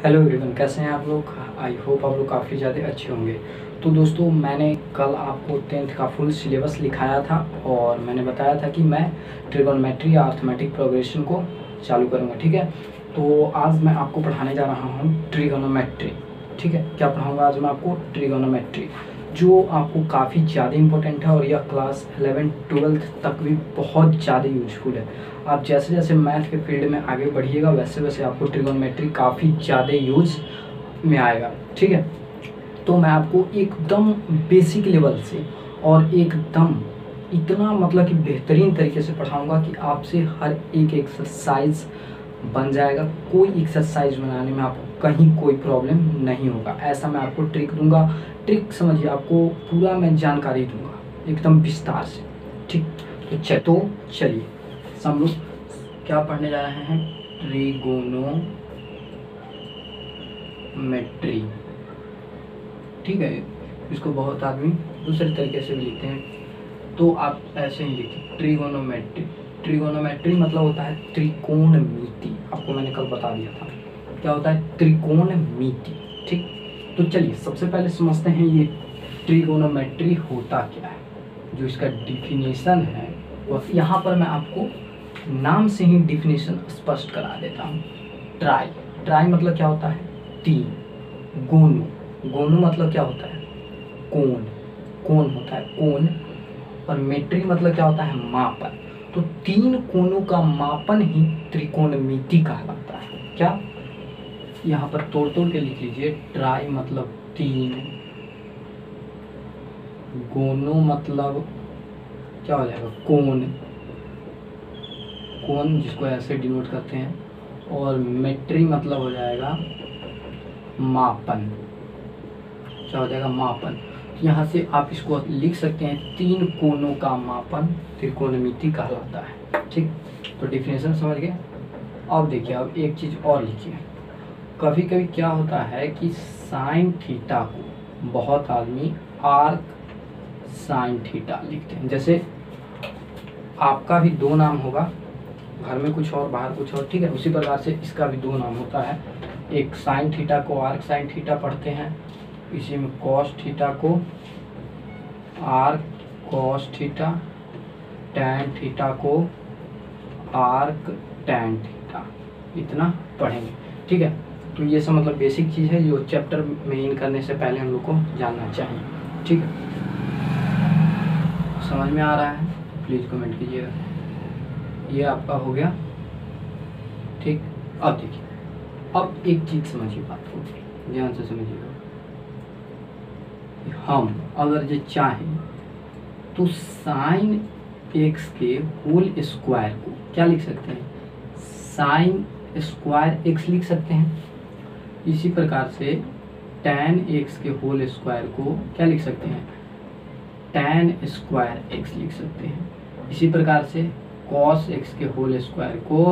Hello everyone, कैसे हैं आप लोग। आई होप आप लोग काफ़ी ज़्यादा अच्छे होंगे। तो दोस्तों, मैंने कल आपको 10th का फुल सिलेबस लिखाया था और मैंने बताया था कि मैं ट्रिगोनोमेट्री या अर्थमेटिक प्रोग्रेशन को चालू करूँगा। ठीक है, तो आज मैं आपको पढ़ाने जा रहा हूँ ट्रिगोनोमेट्री। ठीक है, क्या पढ़ाऊँगा आज मैं आपको? ट्रिगोनोमेट्री, जो आपको काफ़ी ज़्यादा इंपॉर्टेंट है और यह क्लास 11-12 तक भी बहुत ज़्यादा यूजफुल है। आप जैसे जैसे मैथ के फील्ड में आगे बढ़िएगा वैसे वैसे आपको ट्रिगोनोमेट्री काफ़ी ज़्यादा यूज में आएगा। ठीक है, तो मैं आपको एकदम बेसिक लेवल से और एकदम इतना मतलब कि बेहतरीन तरीके से पढ़ाऊंगा कि आपसे हर एक एक्सरसाइज बन जाएगा। कोई एक्सरसाइज बनाने में आपको कहीं कोई प्रॉब्लम नहीं होगा। ऐसा मैं आपको ट्रिक दूंगा। ट्रिक समझिए, आपको पूरा मैं जानकारी दूंगा एकदम विस्तार से। ठीक, तो चलिए हम लोग क्या पढ़ने जा रहे हैं? ट्रिगोनोमेट्री। ठीक है, इसको बहुत आदमी दूसरे तरीके से भी लिखते हैं, तो आप ऐसे ही लिखिए ट्रिगोनोमेट्री। ट्रिगोनोमेट्री मतलब होता है त्रिकोणमिति। आपको मैंने कल बता दिया था क्या होता है त्रिकोणमिति। ठीक, तो चलिए सबसे पहले समझते हैं ये ट्रिगोनोमेट्री होता क्या है। जो इसका डिफिनेशन है और यहाँ पर मैं आपको नाम से ही डिफिनेशन स्पष्ट करा देता हूँ। ट्राई मतलब क्या होता है? तीन। गोनो मतलब क्या होता है? कोण होता है कोण। और मेट्री मतलब क्या होता है? मापन। तो तीन कोणों का मापन ही त्रिकोणमिति कहलाता है। क्या? यहाँ पर तोड़ के लिख लीजिए। ट्राई मतलब तीन, गोनो मतलब क्या हो जाएगा? कोण जिसको ऐसे डिनोट करते हैं, और मेट्री मतलब हो जाएगा मापन। क्या हो जाएगा? मापन। यहाँ से आप इसको लिख सकते हैं, तीन कोणों का मापन त्रिकोणमिति कहलाता है। ठीक, तो डिफिनेशन समझ गए। अब देखिए, अब एक चीज और लिखिए। कभी कभी क्या होता है कि साइन थीटा को बहुत आदमी आर्क साइन थीटा लिखते हैं। जैसे आपका भी दो नाम होगा, घर में कुछ और बाहर कुछ और। ठीक है, उसी प्रकार से इसका भी दो नाम होता है। एक साइन थीटा को आर्क साइन थीटा पढ़ते हैं, इसी में कॉस थीटा को arc cos theta, tan theta को आर्क टैन थीटा, इतना पढ़ेंगे। ठीक है, तो ये सब मतलब बेसिक चीज़ है जो चैप्टर में इन करने से पहले हम लोग को जानना चाहिए। ठीक है, समझ में आ रहा है? प्लीज़ कमेंट कीजिएगा। ये आपका हो गया। ठीक, अब देखिए, अब एक चीज समझिए, बात को ध्यान से समझिएगा। हम अगर ये चाहें तो साइन एक्स के होल स्क्वायर को क्या लिख सकते हैं? साइन स्क्वायर एक्स लिख सकते हैं। इसी प्रकार से टैन एक्स के होल स्क्वायर को क्या लिख सकते हैं? टैन स्क्वायर एक्स लिख सकते हैं। इसी प्रकार से कॉस एक्स के होल स्क्वायर को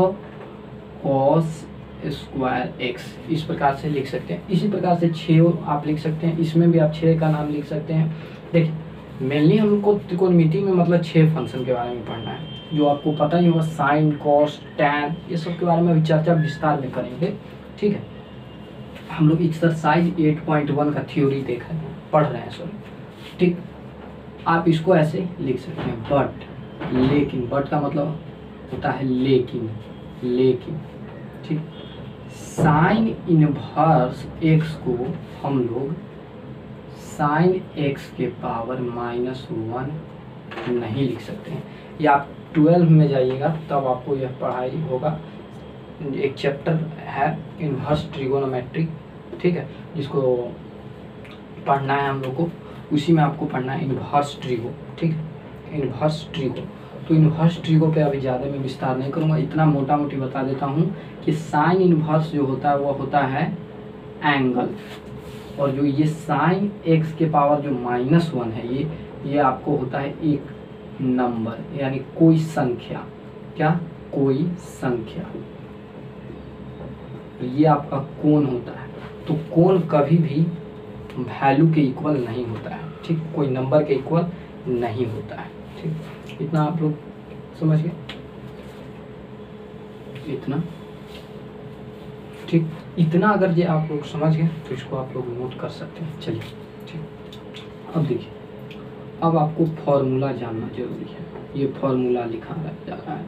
कॉस स्क्वायर एक्स इस प्रकार से लिख सकते हैं। इसी प्रकार से 6 आप लिख सकते हैं, इसमें भी आप 6 का नाम लिख सकते हैं। देखिए, मेनली हमको त्रिकोणमिति में मतलब 6 फंक्शन के बारे में पढ़ना है, जो आपको पता ही होगा। साइन, कॉस, टैन, ये सब के बारे में अभी चर्चा विस्तार में करेंगे। ठीक है, हम लोग एक्सरसाइज 8.1 का थ्योरी देख रहे हैं, पढ़ रहे हैं, सॉरी। ठीक, आप इसको ऐसे लिख सकते हैं, बट लेकिन। बट का मतलब होता है लेकिन। ठीक, साइन इनवर्स एक्स को हम लोग साइन एक्स के पावर -1 नहीं लिख सकते हैं। या आप 12 में जाइएगा तब आपको यह पढ़ाई होगा। एक चैप्टर है इनवर्स ट्रिगोनोमेट्री, ठीक है, जिसको पढ़ना है हम लोग को। उसी में आपको पढ़ना है इनवर्स ट्रिगो। ठीक है, इनवर्स ट्रिगो। तो इनवर्स ट्रिगो पे अभी ज़्यादा मैं विस्तार नहीं करूँगा, इतना मोटा मोटी बता देता हूँ कि साइन इनवर्स जो होता है वो होता है एंगल, और जो ये साइन एक्स के पावर जो -1 है, ये आपको होता है एक नंबर, यानी कोई संख्या। क्या? कोई संख्या। ये आपका कोण होता है। तो कोण कभी भी वैल्यू के इक्वल नहीं होता है। ठीक, कोई नंबर के इक्वल नहीं होता है। ठीक, इतना आप लोग समझ गए? इतना ठीक। इतना अगर ये आप लोग समझ गए तो इसको आप लोग नोट कर सकते हैं। चलिए ठीक, अब देखिए, अब आपको फॉर्मूला जानना जरूरी है। ये फॉर्मूला लिखा जा रहा है,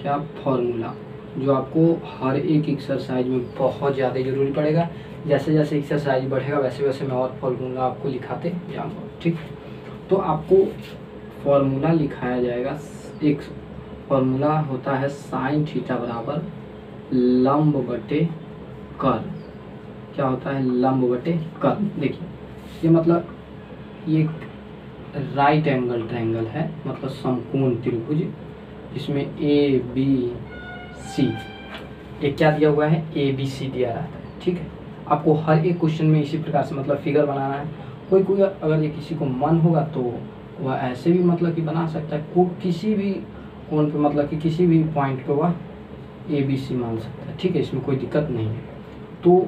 क्या फॉर्मूला, जो आपको हर एक एक्सरसाइज में बहुत ज़्यादा जरूरी पड़ेगा। जैसे जैसे एक्सरसाइज बढ़ेगा वैसे वैसे मैं और फॉर्मूला आपको लिखाते जाऊँगा। ठीक, तो आपको फॉर्मूला लिखाया जाएगा। एक फॉर्मूला होता है साइन थीटा बराबर लंब बटे कर्ल। क्या होता है? लंब बटे कर्ल। देखिए ये मतलब ये राइट एंगल ट्रायंगल है, मतलब समकोण त्रिभुज, जिसमें ए बी सी, एक क्या दिया हुआ है, ए बी सी दिया रहता है। ठीक है, आपको हर एक क्वेश्चन में इसी प्रकार से मतलब फिगर बनाना है। कोई कोई अगर ये किसी को मन होगा तो वह ऐसे भी मतलब कि बना सकता है, को किसी भी कोण पे मतलब कि किसी भी पॉइंट पे वह ए बी सी मान सकता है। ठीक है, इसमें कोई दिक्कत नहीं है। तो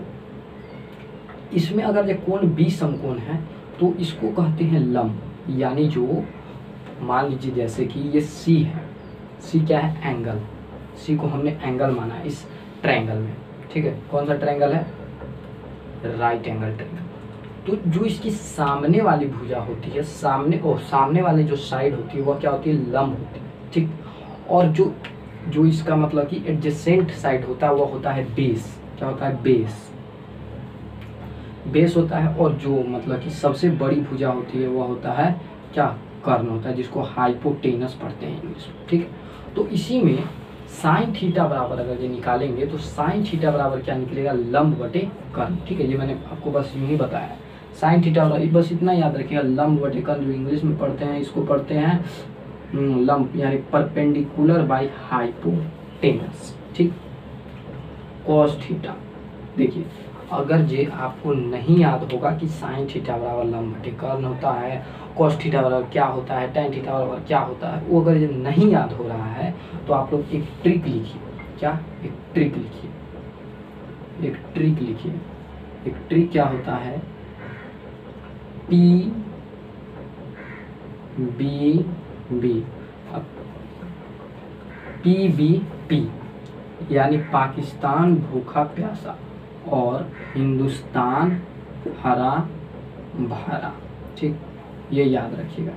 इसमें अगर ये कोण बी समकोण है तो इसको कहते हैं लंब, यानी जो मान लीजिए जैसे कि ये सी है, सी क्या है? एंगल। सी को हमने एंगल माना है इस ट्रायंगल में। ठीक है, कौन सा ट्रायंगल है? Right angle triangle. तो जो इसकी सामने वाली भुजा होती है, सामने वाले जो साइड होती है वह क्या होती है? लंब होती है। ठीक, और जो इसका मतलब कि एडजेसेंट साइड होता है वह होता है बेस। क्या होता है? बेस। बेस होता है। और जो मतलब कि सबसे बड़ी भुजा होती है वह होता है क्या? कर्ण होता है, जिसको हाइपोटेनस पढ़ते हैं इंग्लिश में। ठीक, तो इसी में साइन थीटा बराबर अगर ये निकालेंगे तो साइन थीटा बराबर क्या निकलेगा? लंब बटे कर्ण। ठीक है, ये मैंने आपको बस यूं ही बताया। साइन थीटा बराबर, बस इतना याद रखिएगा, लंब बटे कर्ण जो इंग्लिश में पढ़ते हैं इसको पढ़ते हैं लंब, यानी परपेंडिकुलर बाई हाइपोटेनस। ठीक, कॉस थीटा। देखिए अगर ये आपको नहीं याद होगा कि साइन थीटा बराबर लंब बटे कर्ण होता है, कॉस थीटा बराबर क्या होता है, टैन थीटा बराबर क्या होता है, वो अगर ये नहीं याद हो रहा है तो आप लोग एक ट्रिक लिखिए। क्या? एक ट्रिक लिखिए। एक ट्रिक लिखिए। एक ट्रिक क्या होता है? P B B, P B P यानी पाकिस्तान भूखा प्यासा और हिंदुस्तान हरा भरा। ठीक, ये याद रखिएगा।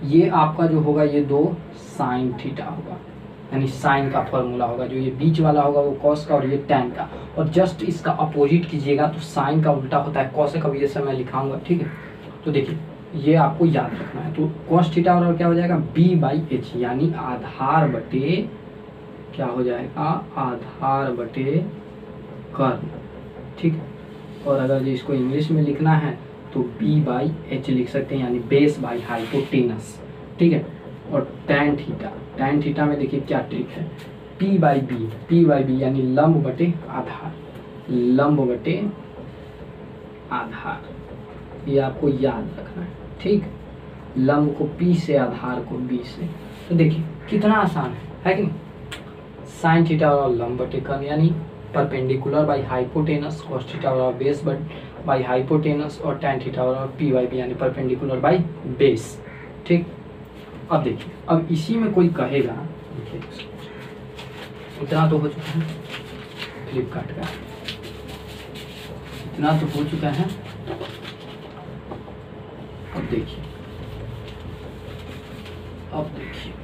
ये आपका जो होगा ये दो साइन थीटा होगा, यानी साइन का फॉर्मूला होगा। जो ये बीच वाला होगा वो कॉस का और ये टैन का, और जस्ट इसका अपोजिट कीजिएगा तो साइन का उल्टा होता है कॉस का। ये सब मैं लिखाऊंगा। ठीक है, तो देखिए ये आपको याद रखना है। तो कॉस थीटा बराबर क्या हो जाएगा? बी बाई एच, यानी आधार बटे क्या हो जाएगा? आधार बटे कर्ण। ठीक, और अगर इसको इंग्लिश में लिखना है तो बी बाई एच लिख सकते हैं, यानी बेस बाई हाइपोटेनस। ठीक है, और टैन थीटा, टैन थीटा में देखिए क्या ट्रिक है, P by B, P by B यानी लंब बटे आधार, लंब बटे आधार। ये आपको याद रखना है। ठीक, लंब को पी से, आधार को बी से। तो देखिए कितना आसान है कि नहीं? साइन थीटा और लंब बटे कर्ण यानी perpendicular by hypotenuse, cos theta बराबर बेस बाई हाइपोटेनस, और टैन थीटा बराबर पी बाई बी यानी परपेंडिकुलर बाई बेस। ठीक, अब देखिए, अब इसी में कोई कहेगा, देखिए इतना तो हो चुका है फ्लिपकार्ट का, इतना तो हो चुका है। अब देखिए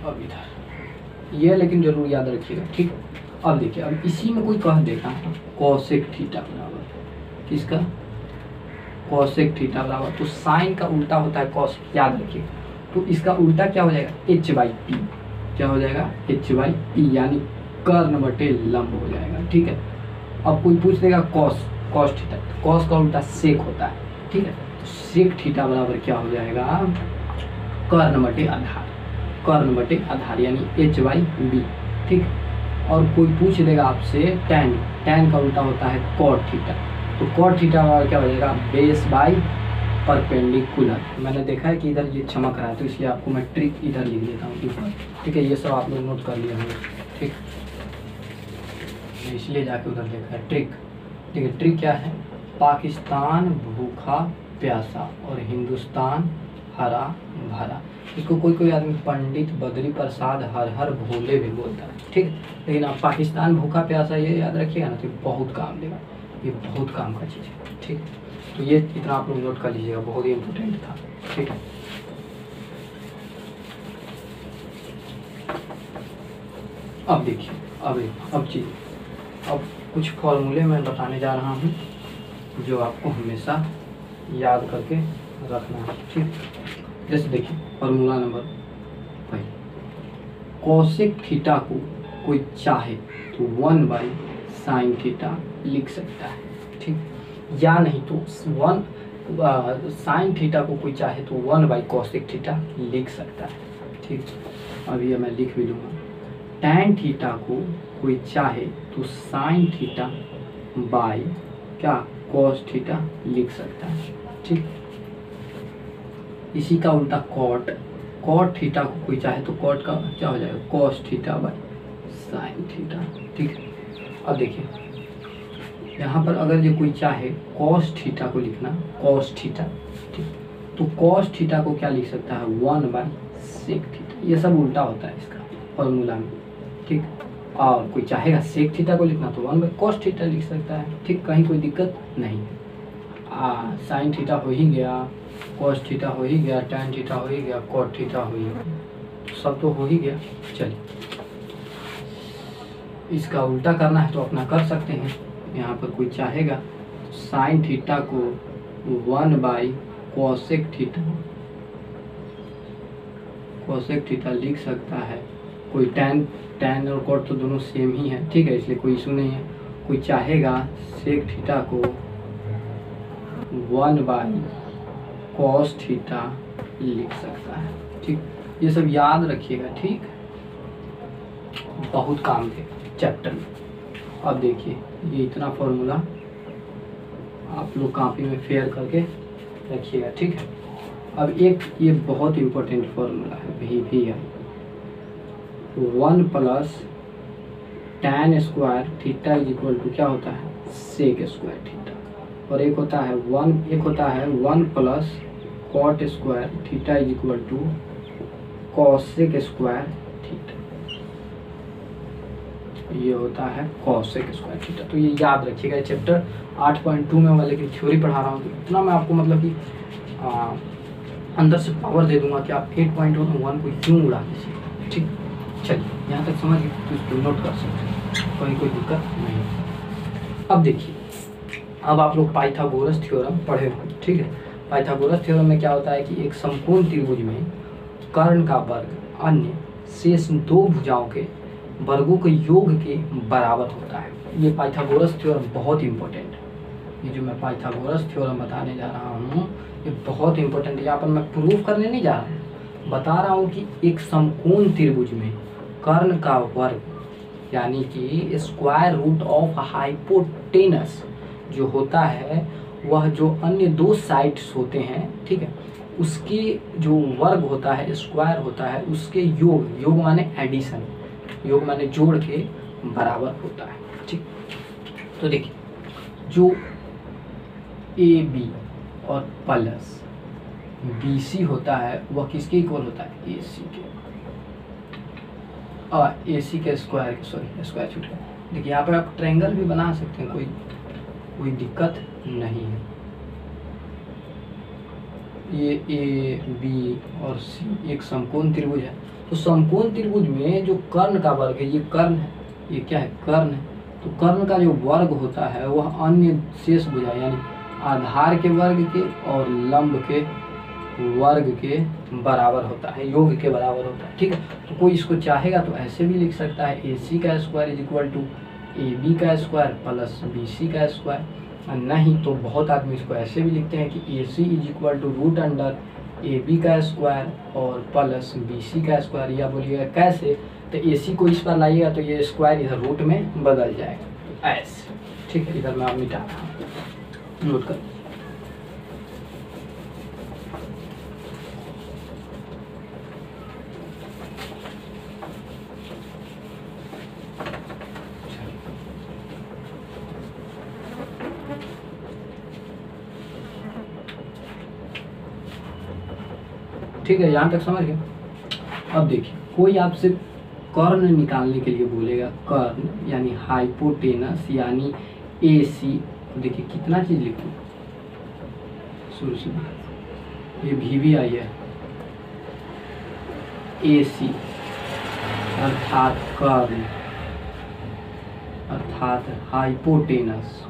अब इधर ये, लेकिन जरूर याद रखिएगा। ठीक, अब देखिए, अब इसी में कोई कह देगा कॉसेक थीटा बराबर किसका? कॉसेक थीटा बराबर, तो साइन का उल्टा होता है कॉस, याद रखिएगा। तो इसका उल्टा क्या हो जाएगा? H by P. क्या हो जाएगा? एच बाई पी, यानी कर्ण बटे लंब हो जाएगा। ठीक है, अब कोई पूछ देगा कॉस थीटा, कॉस का उल्टा सेक होता है। ठीक है, तो सेक थीटा बराबर क्या हो जाएगा? कर्ण बटे आधार, कर्ण बटे आधार यानी एच बाई बी। ठीक, और कोई पूछ देगा आपसे टैन, टैन का उल्टा होता है कॉट थीटा, तो कॉट थीटा क्या हो जाएगा? Base by perpendicular. मैंने देखा है कि इधर ये चमक रहा है तो इसलिए आपको मैं ट्रिक इधर लिख देता हूँ ऊपर। ठीक है, ये सब आप लोग नोट कर लिए होंगे। ठीक, इसलिए जाके उधर देखा है ट्रिक। ठीक है, ट्रिक क्या है? पाकिस्तान भूखा प्यासा और हिंदुस्तान हरा भरा। इसको कोई कोई आदमी पंडित बद्री प्रसाद हर हर भोले भी बोलता है, ठीक है। लेकिन आप पाकिस्तान भूखा प्यासा ये याद रखिएगा ना तो बहुत काम देगा, ये बहुत काम का चीज़ है, ठीक। तो ये इतना आप लोग नोट कर लीजिएगा, बहुत ही इम्पोर्टेंट था, ठीक है। अब देखिए, अब कुछ फॉर्मूले मैं बताने जा रहा हूँ जो आपको हमेशा याद करके रखना है, ठीक। जैसे देखिए फॉर्मूला नंबर 5, कोसेक थीटा को कोई चाहे तो 1/sin थीटा लिख सकता है, ठीक। या नहीं तो sin थीटा को कोई चाहे तो 1/कोसेक थीटा लिख सकता है, ठीक। अभी मैं लिख भी लूँगा, tan थीटा को कोई चाहे तो sin थीटा बाई क्या cos थीटा लिख सकता है, ठीक। इसी का उल्टा cot थीटा को कोई चाहे तो cot का क्या हो जाएगा cos theta by sin theta, ठीक। अब देखिए यहाँ पर अगर ये कोई चाहे cos थीटा को लिखना cos थीटा, ठीक, तो cos थीटा को क्या लिख सकता है 1/sec थीटा। ये सब उल्टा होता है इसका फॉर्मूला में, ठीक। और कोई चाहेगा sec थीटा को लिखना तो 1/cos थीटा लिख सकता है, ठीक। कहीं कोई दिक्कत नहीं है। sin थीटा हो ही गया, cos थीटा हो ही गया, tan थीटा हो ही गया, cot थीटा हो ही गया, सब तो हो ही गया। चलिए इसका उल्टा करना है तो अपना कर सकते हैं। यहाँ पर कोई चाहेगा तो sin थीटा को 1/cosec थीटा लिख सकता है। कोई tan और cot तो दोनों सेम ही है, ठीक है, इसलिए कोई इशू नहीं है। कोई चाहेगा sec थीटा को 1/cos थीटा लिख सकता है, ठीक। ये सब याद रखिएगा, ठीक, बहुत काम देगा चैप्टर में। अब देखिए ये इतना फॉर्मूला आप लोग कॉपी में फेयर करके रखिएगा, ठीक है। अब एक ये बहुत इम्पोर्टेंट फॉर्मूला है भी है 1 + tan² थीटा = क्या होता है sec² थीटा, और एक होता है 1 + cot² थीटा = cosec² थीटा, ये होता है cosec² थीटा। तो ये याद रखिएगा, चैप्टर 8.2 में वाले की थ्योरी पढ़ा रहा हूँ तो इतना मैं आपको मतलब कि अंदर से पावर दे दूंगा कि आप 8.1 को क्यों उड़ा दीजिए, ठीक। चलिए यहाँ तक समझ गए तो इसको नोट कर सकते हैं, कोई दिक्कत नहीं। अब देखिए, अब आप लोग पाइथागोरस थ्योरम पढ़े होंगे, ठीक है। पाइथागोरस थ्योरम में क्या होता है कि एक समकोण त्रिभुज में कर्ण का वर्ग अन्य शेष 2 भुजाओं के वर्गों के योग के बराबर होता है। ये पाइथागोरस थ्योरम बहुत इंपॉर्टेंट है। ये जो मैं पाइथागोरस थ्योरम बताने जा रहा हूँ ये बहुत इंपॉर्टेंट है। यहाँ पर मैं प्रूफ करने नहीं जा रहा हूँ, बता रहा हूँ कि एक समकोण त्रिभुज में कर्ण का वर्ग यानी कि स्क्वायर रूट ऑफ हाइपोटेनस जो होता है वह जो अन्य 2 साइड्स होते हैं, ठीक है, उसके जो वर्ग होता है स्क्वायर होता है उसके योग माने एडिशन, योग माने जोड़ के बराबर होता है, ठीक। तो देखिए जो AB और प्लस BC होता है वह किसके इक्वल होता है AC के, AC के स्क्वायर छूट गया। देखिए यहाँ पर आप ट्रायंगल भी बना सकते हैं, कोई दिक्कत नहीं है। ये AB और C एक समकोण त्रिभुज है, तो समकोण त्रिभुज में जो कर्ण का वर्ग है ये कर्ण है, ये क्या है कर्ण है। तो कर्ण का जो वर्ग होता है वह अन्य शेष भुजा यानी आधार के वर्ग के और लंब के वर्ग के बराबर होता है, योग के बराबर होता है, ठीक है। तो कोई इसको चाहेगा तो ऐसे भी लिख सकता है AC का स्क्वायर = AB का स्क्वायर प्लस BC का स्क्वायर, नहीं तो बहुत आदमी इसको ऐसे भी लिखते हैं कि AC = √AB का स्क्वायर और प्लस BC का स्क्वायर। या बोलिएगा कैसे, तो AC को इस पर लाइएगा तो ये स्क्वायर इधर रूट में बदल जाएगा, तो ऐसे, ठीक है। इधर मैं आप मिटा रहा हूँ, नोट कर। ठीक है, यहाँ तक समझ गए। अब देखिए कोई आपसे कर्ण निकालने के लिए बोलेगा, कर्ण यानी हाइपोटेनस यानी AC। देखिए कितना चीज लिखूं शुरू से, ये भी आई है, AC अर्थात कर्ण अर्थात हाइपोटेनस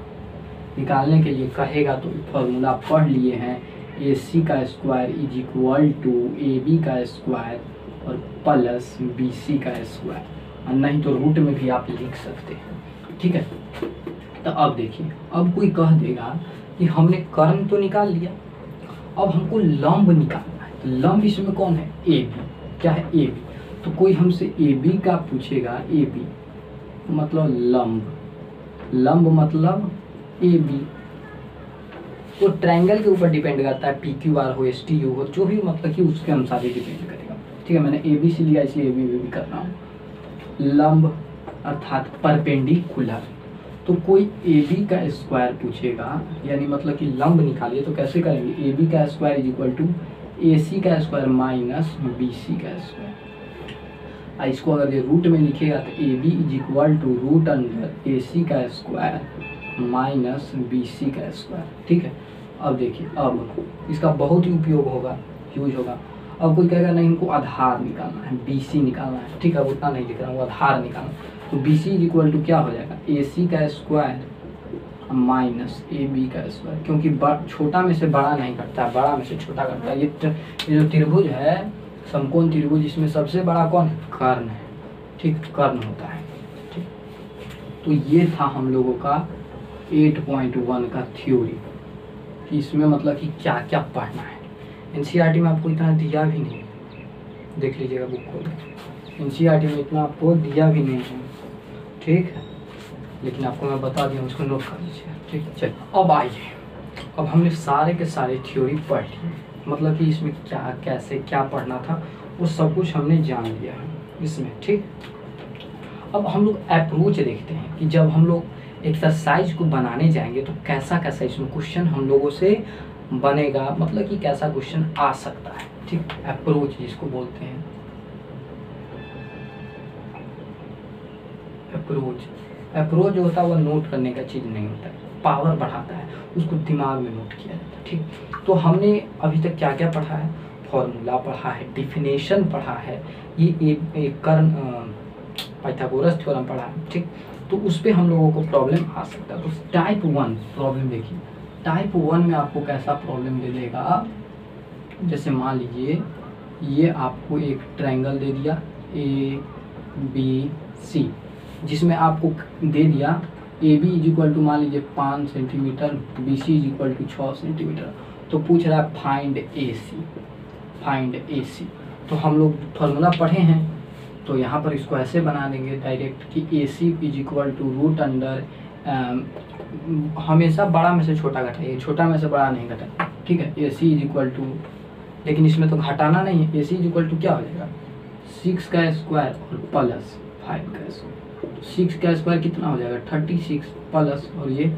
निकालने के लिए कहेगा तो फॉर्मूला पढ़ लिए हैं, AC का square is equal to AB का स्क्वायर और प्लस BC का स्क्वायर, और नहीं तो रूट में भी आप लिख सकते हैं। ठीक है, तो अब देखिए, अब कोई कह देगा कि हमने कर्ण तो निकाल लिया, अब हमको लंब निकालना है। तो लंब इसमें कौन है? AB। क्या है? AB। तो कोई हमसे AB का पूछेगा, AB मतलब लंब, लंब मतलब AB। तो ट्रायंगल के ऊपर डिपेंड करता है, PQR हो STU हो, जो भी मतलब कि उसके अनुसार ही डिपेंड करेगा। ठीक है, मैंने ABC लिया इसलिए AB भी कर रहा हूँ। लंब अर्थात परपेंडिकुलर, तो कोई AB का स्क्वायर पूछेगा, यानी मतलब कि लंब निकालिए, तो कैसे करेंगे? AB का square is equal to AC का स्क्वायर माइनस BC का स्क्वायर। इसको अगर ये रूट में लिखेगा तो AB is equal to root under AC का स्क्वायर माइनस BC का स्क्वायर। ठीक है, अब देखिए, अब इसका बहुत ही उपयोग होगा, यूज होगा। अब कोई कहेगा नहीं हमको आधार निकालना है, BC निकालना है। ठीक है, उतना नहीं लिख रहा हूँ, आधार निकालना, तो BC इज इक्वल टू क्या हो जाएगा? AC का स्क्वायर माइनस AB का स्क्वायर, क्योंकि छोटा में से बड़ा नहीं घटता, बड़ा में से छोटा घटता है। ये जो त्रिभुज है, समकोण त्रिभुज, इसमें सबसे बड़ा कौन है? कर्ण है। ठीक, कर्ण होता है। ठीक, तो ये था हम लोगों का 8.1 का थ्योरी, कि इसमें मतलब कि क्या क्या पढ़ना है। NCERT में आपको इतना दिया भी नहीं, देख लीजिएगा बुक को, NCERT में इतना आपको दिया भी नहीं है। ठीक है, लेकिन आपको मैं बता दिया, उसको नोट कर लीजिए। ठीक है, चलिए अब आइए, अब हमने सारे के सारे थ्योरी पढ़ लिए, मतलब कि इसमें क्या कैसे क्या पढ़ना था वो सब कुछ हमने जान लिया है इसमें। ठीक, अब हम लोग अप्रोच देखते हैं कि जब हम लोग एक्सरसाइज को बनाने जाएंगे तो कैसा कैसा इसमें क्वेश्चन हम लोगों से बनेगा, मतलब कि कैसा क्वेश्चन आ सकता है। ठीक, अप्रोच जिसको बोलते हैं, अप्रोच जो होता है वो नोट करने का चीज़ नहीं होता है, पावर बढ़ाता है, उसको दिमाग में नोट किया जाता है। ठीक, तो हमने अभी तक क्या क्या पढ़ा है? फॉर्मूला पढ़ा है, डिफिनेशन पढ़ा है, ये एक कर्ण पाइथागोरस थ्योरम पढ़ा है। ठीक, तो उस पर हम लोगों को प्रॉब्लम आ सकता है। तो टाइप 1 प्रॉब्लम देखिए, टाइप 1 में आपको कैसा प्रॉब्लम दे देगा? जैसे मान लीजिए ये आपको एक ट्रायंगल दे दिया ABC, जिसमें आपको दे दिया AB इज इक्वल टू मान लीजिए 5 centimetre, BC is equal to 6 centimetre. तो पूछ रहा है फाइंड AC। तो हम लोग फॉर्मूला पढ़े हैं, तो यहाँ पर इसको ऐसे बना देंगे डायरेक्ट कि AC is equal to root under, हमेशा बड़ा में से छोटा घटाइए, छोटा में से बड़ा नहीं घटाइए। ठीक है, AC इज इक्वल टू, लेकिन इसमें तो घटाना नहीं है, AC इज इक्वल टू क्या हो जाएगा? 6 का स्क्वायर और प्लस 5 का स्क्वायर। 6 का स्क्वायर कितना हो जाएगा? 36 प्लस और ये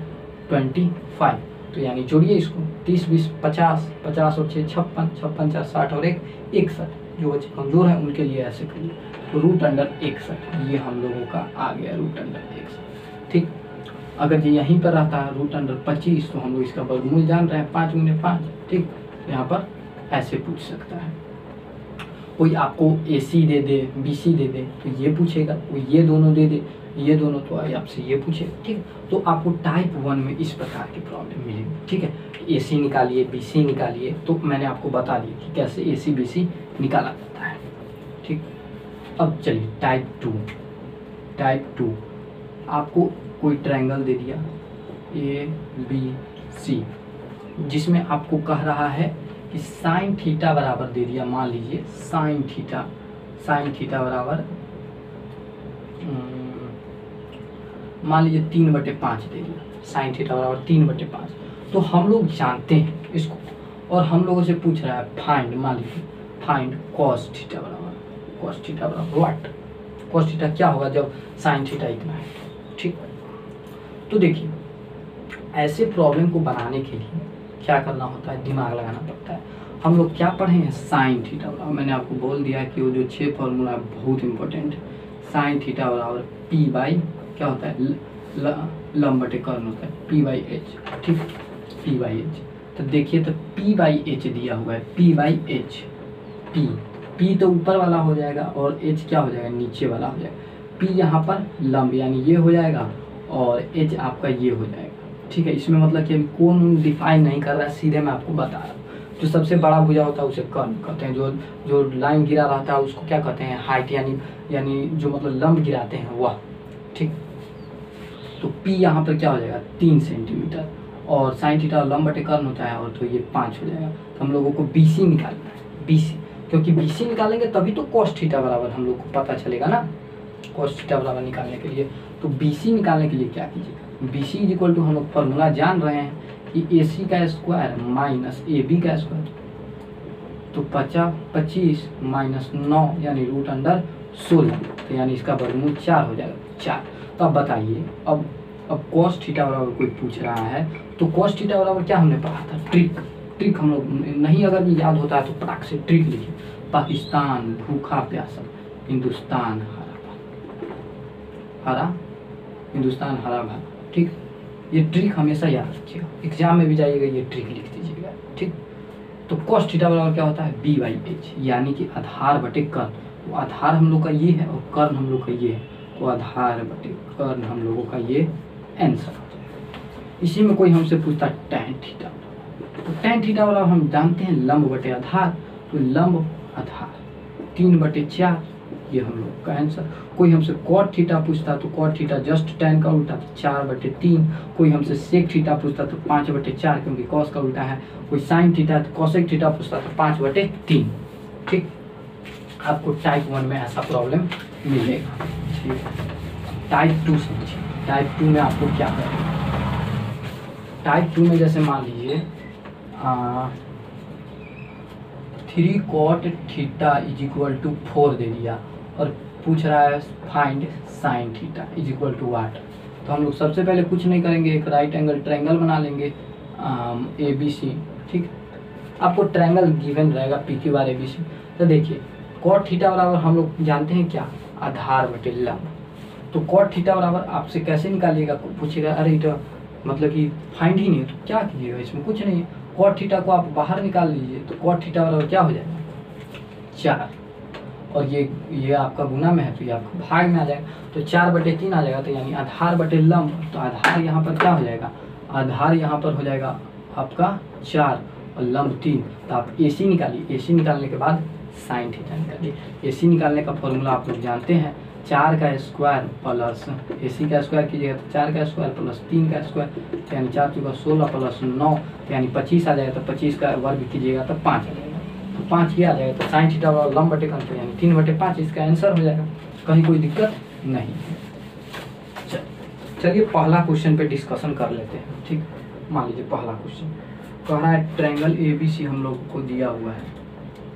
25, तो यानी जोड़िए इसको, 30 20 50, 50 और 6 56, 56 60 और 1 61। जो बच्चे कमजोर हैं उनके लिए ऐसे करिए, तो रूट अंडर 61 ये हम लोगों का आ गया, रूट अंडर 61। ठीक, अगर ये यहीं पर रहता है रूट अंडर 25, तो हम लोग इसका वर्गमूल जान रहे हैं, 5 × 5। ठीक, तो यहाँ पर ऐसे पूछ सकता है। कोई आपको AC दे दे, BC दे दे, तो ये पूछेगा, कोई ये दोनों दे दे, ये दोनों, तो आपसे ये पूछेगा। ठीक, तो आपको टाइप 1 में इस प्रकार की प्रॉब्लम मिलेगी। ठीक है, AC निकालिए, BC निकालिए, तो मैंने आपको बता दिया कि कैसे AC BC निकाला जाता है। ठीक, अब चलिए टाइप 2, आपको कोई ट्रायंगल दे दिया ABC, जिसमें आपको कह रहा है कि साइन थीटा बराबर दे दिया, मान लीजिए साइन थीटा बराबर मान लीजिए 3/5 दे दिया, साइन थीटा बराबर 3/5। तो हम लोग जानते हैं इसको, और हम लोगों से पूछ रहा है फाइंड, मान लीजिए फाइंड कॉस थीटा बराबर व्हाट? कॉस थीटा क्या होगा जब साइन थीटा इतना है? ठीक, तो देखिए ऐसे प्रॉब्लम को बनाने के लिए क्या करना होता है? दिमाग लगाना पड़ता है। हम लोग क्या पढ़े हैं, साइन थीटा बराबर, मैंने आपको बोल दिया कि वो जो 6 फॉर्मूला बहुत इंपॉर्टेंट है। साइन थीटा बराबर पी बाई क्या होता है, लंब बटे कर्ण होता है, पी बाई एच, ठीक, पी बाई एच। तो देखिए तो पी बाई एच दिया हुआ है, पी बाई एच, पी तो ऊपर वाला हो जाएगा और एच क्या हो जाएगा, नीचे वाला हो जाएगा। पी यहाँ पर लंब यानी ये हो जाएगा और एच आपका ये हो जाएगा, ठीक है। इसमें मतलब कि कोण डिफाइन नहीं कर रहा है, सीधे मैं आपको बता रहा हूँ। जो सबसे बड़ा भुजा होता है उसे कर्ण कहते हैं, जो लाइन गिरा रहता है उसको क्या कहते हैं, हाइट, यानी जो मतलब लंब गिराते हैं वह, ठीक। तो पी यहाँ पर क्या हो जाएगा 3 सेंटीमीटर और साइन थीटा लंब बटे कर्ण होता है और तो ये 5 हो जाएगा। तो हम लोगों को BC निकालना है, BC, क्योंकि BC निकालेंगे तभी तो cos थीटा बराबर हम लोग को पता चलेगा ना। cos थीटा बराबर निकालने के लिए तो BC निकालने के लिए क्या कीजिएगा, BC इज इक्वल टू हम लोग फॉर्मूला जान रहे हैं कि AC का स्क्वायर माइनस AB का स्क्वायर, तो 25 माइनस 9 यानी √16, तो यानी इसका वर्गमूल 4 हो जाएगा, 4। तो अब बताइए, अब cos थीटा बराबर कोई पूछ रहा है तो cos थीटा बराबर क्या हमने पढ़ा था, ट्रिक हम लोग नहीं अगर भी याद होता है तो पटाख से ट्रिक लिखिए। पाकिस्तान भूखा प्यासा, हिंदुस्तान हरा, हिंदुस्तान हरा भरा, ठीक। ये ट्रिक हमेशा याद रखिएगा, एग्जाम में भी जाइएगा ये ट्रिक लिख दीजिएगा, ठीक। तो cos थीटा बराबर क्या होता है, B बाई एच, यानी कि आधार बटे कर्ण। तो आधार हम लोग का ये है और कर्ण हम लोग का ये है, तो आधार बटे कर्ण हम लोगों का ये आंसर हो जाएगा। इसी में कोई हमसे पूछता है tan थीटा, तो tan थीटा बराबर हम जानते हैं लंब बटे आधार, तो लंब आधार 3/4, ये हम लोग का आंसर। कोई हमसे cot थीटा पूछता तो cot थीटा जस्ट tan का उल्टा 4/3। कोई हमसे sec थीटा पूछता तो 5/4 क्योंकि cos का उल्टा है। कोई sin थीटा तो cosec थीटा पूछता तो 5/3, ठीक। आपको टाइप 1 में ऐसा प्रॉब्लम मिलेगा, ठीक। टाइप 2 समझिए, टाइप 2 में आपको क्या करेगा, टाइप 2 में जैसे मान लीजिए 3 cot theta is equal to 4 दे दिया और पूछ रहा है find sine theta is equal to what. तो हम लोग सबसे पहले कुछ नहीं करेंगे, एक राइट एंगल ट्रायंगल बना लेंगे ABC, ठीक। आपको ट्रायंगल गिवन रहेगा PQR ABC। तो देखिए cot थीटा बराबर हम लोग जानते हैं क्या, आधार बटे लंब। तो cot थीटा बराबर आपसे कैसे निकालिएगा, पूछेगा अरे तो मतलब कि फाइंड ही नहीं, तो क्या कीजिएगा, इसमें कुछ नहीं है। cot थीटा को आप बाहर निकाल लीजिए, तो cot थीटा बराबर क्या हो जाएगा 4, और ये आपका गुना में है तो ये आपका भाग में आ जाएगा, तो 4/3 आ जाएगा। तो यानी आधार बटे लंब, तो आधार यहाँ पर क्या हो जाएगा, आधार यहाँ पर हो जाएगा आपका 4 और लंब 3। तो आप AC निकालिए, AC निकालने के बाद साइन थीटा निकालिए। AC निकालने का फॉर्मूला आप लोग जानते हैं, 4 का स्क्वायर प्लस AC का स्क्वायर कीजिएगा तो 4 का स्क्वायर प्लस 3 का स्क्वायर, यानी 4 × 16 प्लस 9 यानी 25 आ जाएगा। तो 25 का वर्ग कीजिएगा तो 5 आ जाएगा, तो 5 ही आ जाएगा। तो साइन थीटा बराबर लंब बटे कर्ण यानी 3/5 इसका आंसर हो जाएगा, कहीं कोई दिक्कत नहीं है। चलिए पहला क्वेश्चन पे डिस्कशन कर लेते हैं, ठीक। मान लीजिए पहला क्वेश्चन कह रहा है ट्रायंगल ABC हम लोग को दिया हुआ है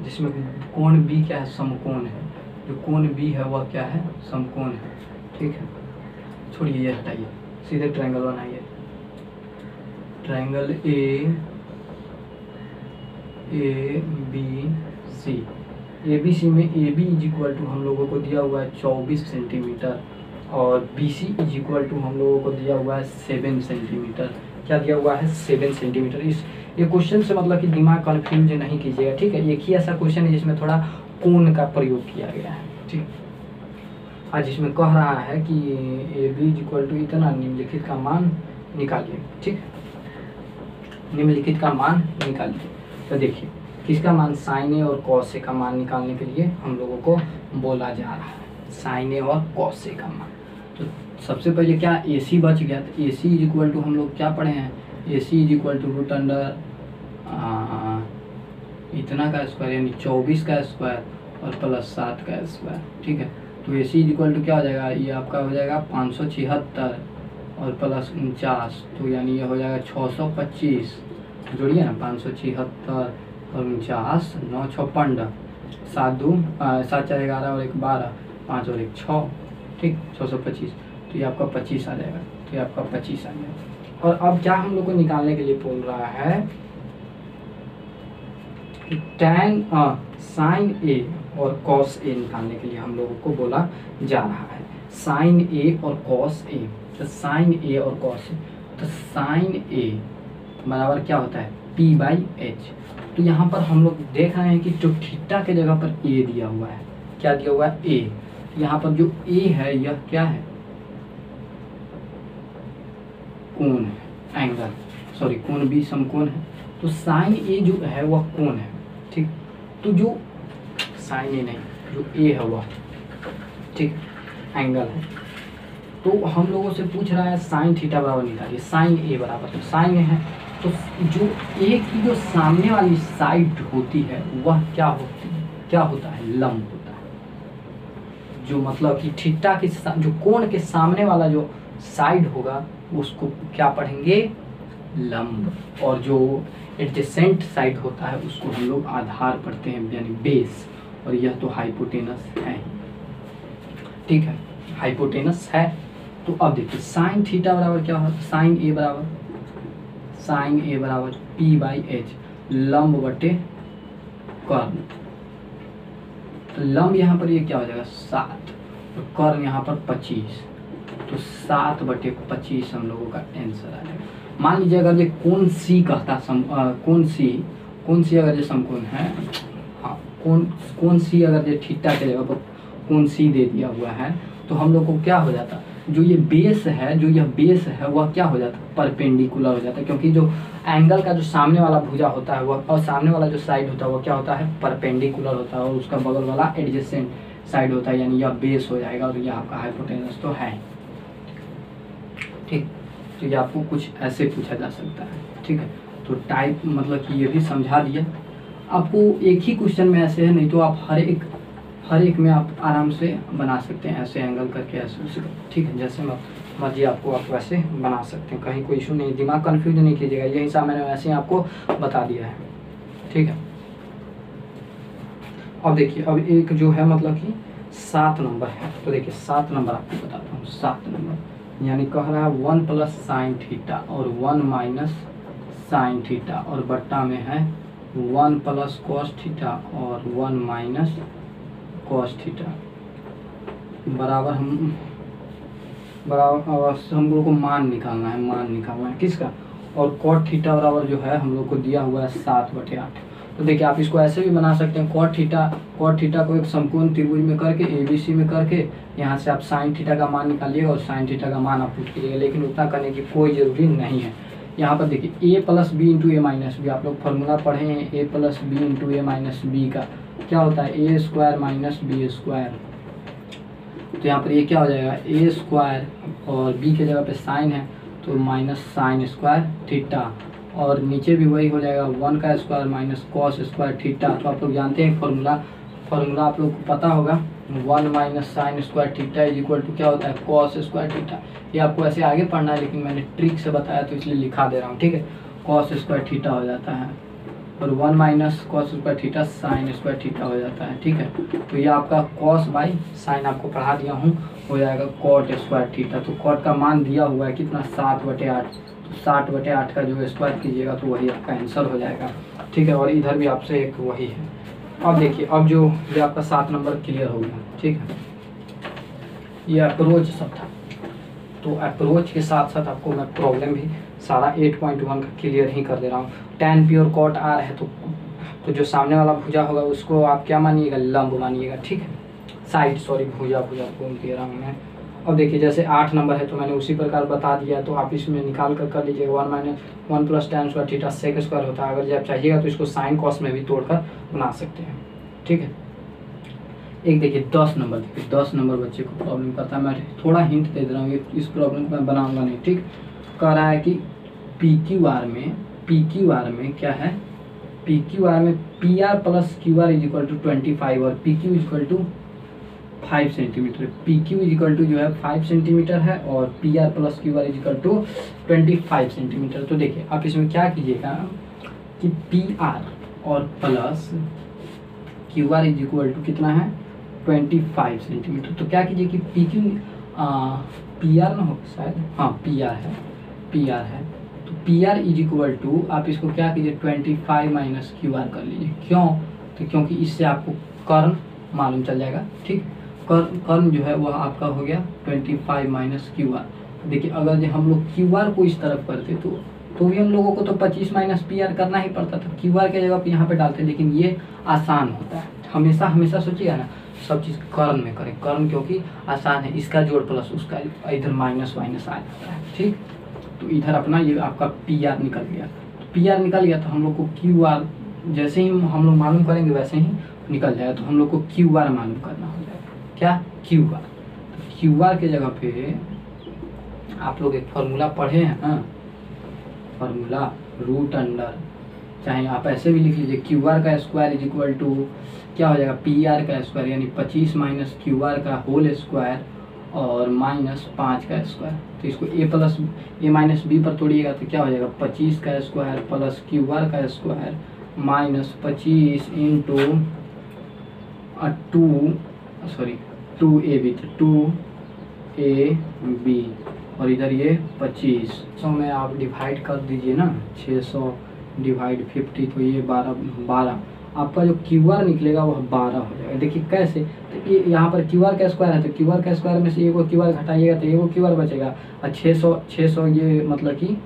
जिसमें कोण B क्या है, समकोण है। जो कोण B है वह क्या है, समकोण है, ठीक है। छोड़िए ये हटाइए, सीधे ट्रायंगल बनाइए। ट्रायंगल ABC, ABC में AB इज इक्वल टू हम लोगों को दिया हुआ है 24 सेंटीमीटर और BC इज इक्वल टू हम लोगों को दिया हुआ है 7 सेंटीमीटर। क्या दिया हुआ है, 7 सेंटीमीटर। ये क्वेश्चन से मतलब कि दिमाग कन्फ्यूज नहीं कीजिएगा, ठीक है। एक ही ऐसा क्वेश्चन है जिसमें थोड़ा कोण का प्रयोग किया गया है, ठीक। आज इसमें कह रहा है कि AB इज इक्वल टू इतना निम्नलिखित का मान निकालिए, ठीक। निम्नलिखित का मान निकालिए। तो देखिए किसका मान, साइन ए और कॉस ए का मान निकालने के लिए हम लोगों को बोला जा रहा है, साइन ए और कॉस ए का मान। तो सबसे पहले क्या AC बच गया, तो AC इज इक्वल टू हम लोग क्या पढ़े हैं, AC is equal to √root under इतना का स्क्वायर यानी 24 का स्क्वायर और प्लस 7 का स्क्वायर, ठीक है। तो AC इज इक्वल टू क्या हो जाएगा, ये आपका हो जाएगा 576 और प्लस 49, तो यानी ये हो जाएगा 625। जोड़िए ना, 576 और 49, 9 6 15, 7 2 7 4 11 और 1 12, 5 और 1 6, ठीक, 625। तो ये आपका 25 आ जाएगा, तो ये आपका 25 आ जाएगा। और अब क्या हम लोग को निकालने के लिए बोल रहा है, तो tan साइन ए और कॉस ए निकालने के लिए हम लोगों को बोला जा रहा है। साइन ए और कॉस ए, तो साइन ए और कॉस ए, तो साइन ए बराबर क्या होता है p/h। तो यहाँ पर हम लोग देख रहे हैं कि जो थीटा के जगह पर ए दिया हुआ है, क्या दिया हुआ है ए, यहाँ पर जो ए है यह क्या है कोण है, एंगल, सॉरी कोण भी समकोण है। तो साइन ए जो है वह कोण है, ठीक। तो जो साइन ए नहीं, जो ए है वह ठीक एंगल है। तो हम लोगों से पूछ रहा है साइन थीटा बराबर निकालिए, साइन ए बराबर, तो साइन ए है, तो जो ए की जो सामने वाली साइड होती है वह क्या होती है, क्या होता है, लंब होता है। जो मतलब कि थीटा की जो कोण के सामने वाला जो साइड होगा उसको क्या पढ़ेंगे, लंब। और जो एडजेसेंट साइड होता है उसको हम लोग आधार पढ़ते हैं, यानी बेस। और यह तो हाइपोटेनस है, ठीक है, हाइपोटेनस है। तो अब देखिए साइन थीटा बराबर क्या होगा, साइन ए बराबर p/h, लंब बटे कर्ण। तो लंब यहाँ पर ये क्या हो जाएगा 7, और कर्ण यहाँ पर 25, तो 7/25 हम लोगों का आंसर आ जाएगा। मान लीजिए अगर ये कोण सी कहता, कोण सी अगर ये समकोण है, हाँ कोण सी अगर ये थीटा के जगह पर कोण सी दे दिया हुआ है, तो हम लोग को क्या हो जाता, जो ये बेस है, जो यह बेस है वह क्या हो जाता, परपेंडिकुलर हो जाता है। क्योंकि जो एंगल का जो सामने वाला भुजा होता है वह, और सामने वाला जो साइड होता है वह क्या होता है, परपेंडिकुलर होता है, और उसका बगल वाला एडजेसेंट साइड होता है, यानी यह बेस हो जाएगा। और यह आपका हाइपोटेनस तो है, ठीक। तो ये आपको कुछ ऐसे पूछा जा सकता है, ठीक है। तो टाइप मतलब कि ये भी समझा दिया आपको। एक ही क्वेश्चन में ऐसे है, नहीं तो आप हर एक में आप आराम से बना सकते हैं, ऐसे एंगल करके, ऐसे, ठीक है। जैसे मर्जी आपको आप वैसे बना सकते हैं, कहीं कोई इशू नहीं, दिमाग कंफ्यूज नहीं कीजिएगा। ये हिसाब मैंने वैसे ही आपको बता दिया है, ठीक है। अब देखिए, अब एक जो है मतलब कि 7 नंबर है, तो देखिए 7 नंबर आपको बताता हूँ। 7 नंबर यानी कह रहा है 1 + sin थीटा और 1 - sin थीटा, और बट्टा में है 1 + cos थीटा और 1 - cos थीटा, बराबर हम लोग को मान निकालना है किसका, और cot थीटा बराबर जो है हम लोग को दिया हुआ है 7/8। तो देखिए आप इसको ऐसे भी बना सकते हैं, cot थीटा को एक समकोण त्रिभुज में करके, ABC में करके, यहाँ से आप sin थीटा का मान निकालिएगा और sin थीटा का मान आप पुट कीजिएगा। लेकिन उतना करने की कोई ज़रूरी नहीं है। यहाँ पर देखिए a + b × a - b, आप लोग फार्मूला पढ़े हैं, a + b × a - b का क्या होता है, a² - b²। तो यहाँ पर ये क्या हो जाएगा, a² और b के जगह पे साइन है तो -sin² थीटा, और नीचे भी वही हो जाएगा 1 का स्क्वायर - cos² थीटा। तो आप लोग जानते हैं फार्मूला आप लोग को पता होगा, 1 - sin² थीटा = क्या होता है, cos² थीटा। ये आपको ऐसे आगे पढ़ना है, लेकिन मैंने ट्रिक से बताया तो इसलिए लिखा दे रहा हूँ, ठीक है। cos² थीटा हो जाता है, और 1 - cos² थीटा sin² थीटा हो जाता है, ठीक है। तो ये आपका cos/sin आपको पढ़ा दिया हूँ, हो जाएगा cot² थीटा। तो cot का मान दिया हुआ है कितना, 7/8। तो 7/8 का जो स्क्वायर कीजिएगा तो वही आपका आंसर हो जाएगा, ठीक है। और इधर भी आपसे एक वही है। अब देखिए, अब जो ये आपका 7 नंबर क्लियर हो गया, ठीक है। ये अप्रोच सब था, तो अप्रोच के साथ साथ आपको मैं प्रॉब्लम भी सारा 8.1 का क्लियर ही कर दे रहा हूँ। tan p और cot r है, तो जो सामने वाला भुजा होगा उसको आप क्या मानिएगा, लंब मानिएगा, ठीक है। साइड, सॉरी, भुजा बोल दे रहा हूँ मैं। अब देखिए जैसे 8 नंबर है तो मैंने उसी प्रकार बता दिया, तो आप इसमें निकाल कर लीजिएगा। 1 + tan² थीटा sec² होता है। अगर जब चाहिएगा तो इसको साइन कॉस में भी तोड़कर बना सकते हैं, ठीक है। एक देखिए 10 नंबर, देखिए 10 नंबर बच्चे को प्रॉब्लम करता है, मैं थोड़ा हिंट दे रहा हूँ, इस प्रॉब्लम को मैं बनाऊंगा नहीं, ठीक। कह रहा है कि PQR में क्या है, PQR में PR + QR = 25 और PQ = 5 सेंटीमीटर। PQ जो है 5 सेंटीमीटर है और PR + QR = 25 सेंटीमीटर। तो देखिए आप इसमें क्या कीजिएगा कि PR और प्लस QR = कितना है, 25 सेंटीमीटर। तो क्या कीजिए कि PR ना हो शायद, हाँ PR है, तो P R is equal to, आप इसको क्या कीजिए 25 माइनस क्यू आर कर लीजिए। क्यों? तो क्योंकि इससे आपको कर्ण मालूम चल जाएगा। ठीक, कर्ण जो है वह आपका हो गया 25 माइनस क्यू आर। देखिए अगर जो हम लोग क्यू आर को इस तरफ करते तो भी हम लोगों को तो 25 माइनस पी आर करना ही पड़ता था, क्यू आर के जगह पे यहाँ पे डालते, लेकिन ये आसान होता है। हमेशा हमेशा सोचिएगा ना, सब चीज़ कर्ण में करें, कर्ण क्योंकि आसान है, इसका जोड़ प्लस उसका, इधर माइनस माइनस आ जाता है। ठीक, तो इधर अपना ये आपका पी आर निकल गया। तो पी आर निकल गया तो हम लोग को क्यू आर जैसे ही हम लोग मालूम करेंगे वैसे ही निकल जाएगा। तो हम लोग को क्यू आर मालूम करना हो जाएगा। क्या? Q R. तो क्यू आर के जगह पे आप लोग एक फॉर्मूला पढ़े हैं ना, फॉर्मूला रूट अंडर, चाहे आप ऐसे भी लिख लीजिए, क्यू आर का स्क्वायर इज इक्वल टू क्या हो जाएगा, पी आर का स्क्वायर, यानी 25 माइनस क्यू आर का होल स्क्वायर और माइनस 5 का स्क्वायर। तो इसको A plus A minus B पर तोड़िएगा तो क्या हो जाएगा, 25 का स्क्वायर प्लस क्यू आर का square minus 25 into 2 A B, 2 A B, और इधर ये 25 में आप डिवाइड कर दीजिए ना, 600 डिवाइड 50, तो ये 12 आपका जो क्यू आर निकलेगा वह 12 हो जाएगा। देखिए कैसे, तो ये यहाँ पर क्यू आर का स्क्वायर है, तो क्यू आर का स्क्वायर में से एक क्यू आर घटाइएगा तो एक क्यू आर बचेगा, और 600 ये मतलब कि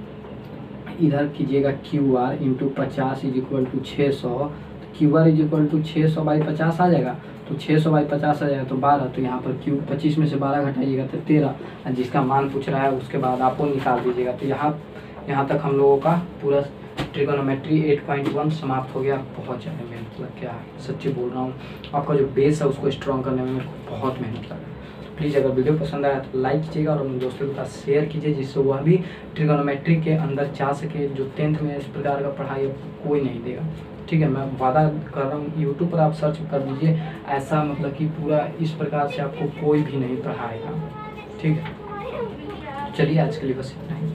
इधर कीजिएगा Q R into 50 is equal to 600, Q R is equal to 600 by 50 आ जाएगा, तो 600 बाई 50 आ जाएगा तो 12, तो यहाँ पर क्यू 25 में से 12 घटाइएगा तो 13, जिसका मान पूछ रहा है उसके बाद आप वो निकाल दीजिएगा। तो यहाँ तक हम लोगों का पूरा ट्रिगोनोमेट्री 8.1 समाप्त हो गया। बहुत ज़्यादा मेहनत लग गया, सच्ची बोल रहा हूँ, आपका जो बेस है उसको स्ट्रॉन्ग करने में मेरे को बहुत मेहनत लगा। प्लीज़ अगर वीडियो पसंद आया तो लाइक कीजिएगा और अपने दोस्तों के साथ शेयर कीजिए, जिससे वह भी ट्रिगोनोमेट्री के अंदर जा सके। जो 10th में इस प्रकार का पढ़ाई कोई नहीं देगा। ठीक है, मैं वादा कर रहा हूँ, यूट्यूब पर आप सर्च कर दीजिए, ऐसा मतलब कि पूरा इस प्रकार से आपको कोई भी नहीं पढ़ाएगा। ठीक है, चलिए आज के लिए बस इतना ही।